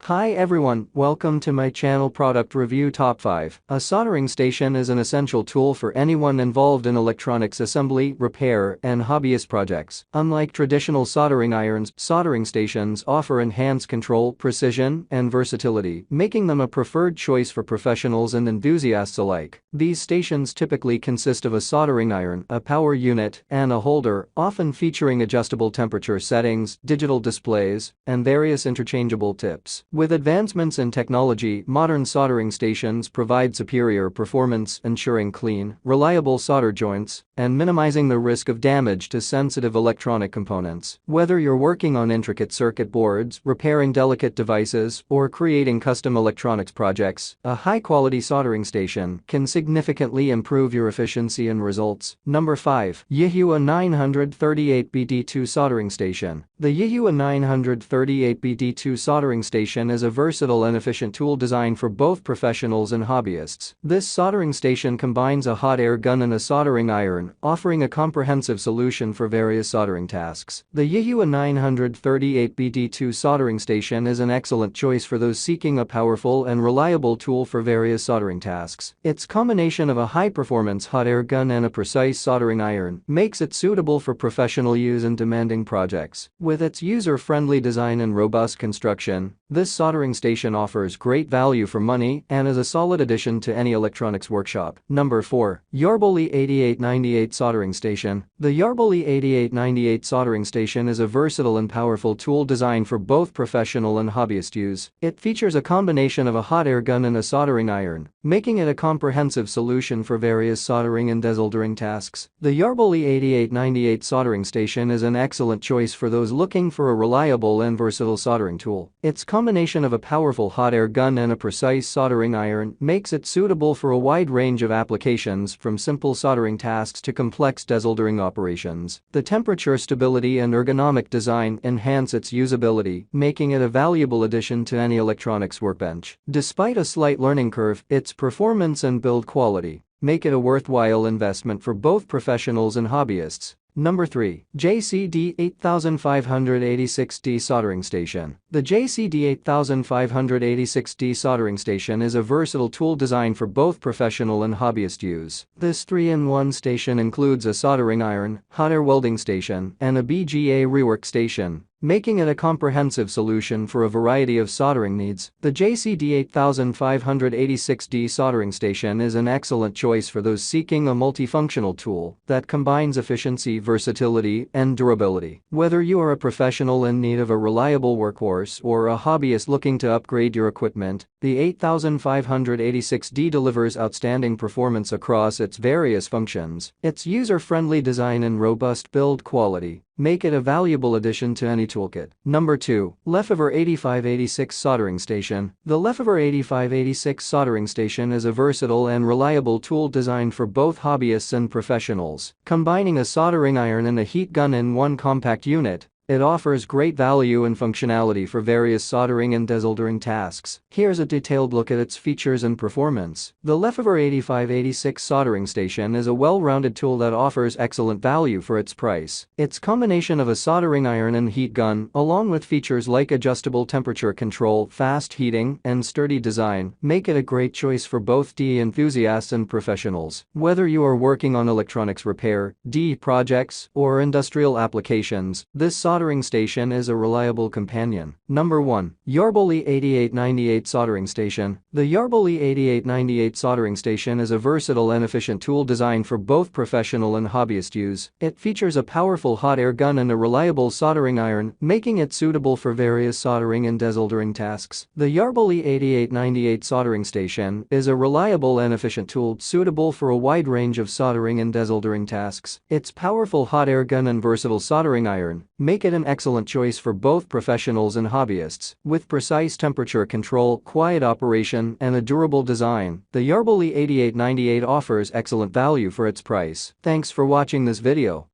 Hi everyone, welcome to my channel Product Review Top 5. A soldering station is an essential tool for anyone involved in electronics assembly, repair, and hobbyist projects. Unlike traditional soldering irons, soldering stations offer enhanced control, precision, and versatility, making them a preferred choice for professionals and enthusiasts alike. These stations typically consist of a soldering iron, a power unit, and a holder, often featuring adjustable temperature settings, digital displays, and various interchangeable tips. With advancements in technology, modern soldering stations provide superior performance, ensuring clean, reliable solder joints and minimizing the risk of damage to sensitive electronic components. Whether you're working on intricate circuit boards, repairing delicate devices, or creating custom electronics projects, a high-quality soldering station can significantly improve your efficiency and results. Number 5. Yihua 938BD2 Soldering Station. The Yihua 938BD2 soldering station is a versatile and efficient tool designed for both professionals and hobbyists. This soldering station combines a hot air gun and a soldering iron, offering a comprehensive solution for various soldering tasks. The Yihua 938BD2 soldering station is an excellent choice for those seeking a powerful and reliable tool for various soldering tasks. Its combination of a high-performance hot air gun and a precise soldering iron makes it suitable for professional use in demanding projects. With its user-friendly design and robust construction, this soldering station offers great value for money and is a solid addition to any electronics workshop. Number 4. Yarboly 8898 Soldering Station. The Yarboly 8898 soldering station is a versatile and powerful tool designed for both professional and hobbyist use. It features a combination of a hot air gun and a soldering iron, making it a comprehensive solution for various soldering and desoldering tasks. The Yarboly 8898 soldering station is an excellent choice for those looking for a reliable and versatile soldering tool. Its combination of a powerful hot air gun and a precise soldering iron makes it suitable for a wide range of applications, from simple soldering tasks to complex desoldering operations. The temperature stability and ergonomic design enhance its usability, making it a valuable addition to any electronics workbench. Despite a slight learning curve, its performance and build quality make it a worthwhile investment for both professionals and hobbyists. Number 3. JCD 8586D Soldering Station. The JCD 8586D soldering station is a versatile tool designed for both professional and hobbyist use. This 3-in-1 station includes a soldering iron, hot air welding station, and a BGA rework station, making it a comprehensive solution for a variety of soldering needs. The JCD 8586D soldering station is an excellent choice for those seeking a multifunctional tool that combines efficiency, versatility, and durability. Whether you are a professional in need of a reliable workhorse or a hobbyist looking to upgrade your equipment, the 8586D delivers outstanding performance across its various functions. Its user-friendly design and robust build quality make it a valuable addition to any toolkit. Number 2. Lefavor 8586 Soldering Station. The Lefavor 8586 soldering station is a versatile and reliable tool designed for both hobbyists and professionals. Combining a soldering iron and a heat gun in one compact unit, it offers great value and functionality for various soldering and desoldering tasks. Here's a detailed look at its features and performance. The Lefavor 8586 soldering station is a well-rounded tool that offers excellent value for its price. Its combination of a soldering iron and heat gun, along with features like adjustable temperature control, fast heating, and sturdy design, make it a great choice for both DE enthusiasts and professionals. Whether you are working on electronics repair, DE projects, or industrial applications, this soldering station is a reliable companion. Number 1. Yarboly 8898 Soldering Station. The Yarboly 8898 soldering station is a versatile and efficient tool designed for both professional and hobbyist use. It features a powerful hot air gun and a reliable soldering iron, making it suitable for various soldering and desoldering tasks. The Yarboly 8898 soldering station is a reliable and efficient tool suitable for a wide range of soldering and desoldering tasks. Its powerful hot air gun and versatile soldering iron make it an excellent choice for both professionals and hobbyists. With precise temperature control, quiet operation, and a durable design, the Yarboly 8898 offers excellent value for its price. Thanks for watching this video.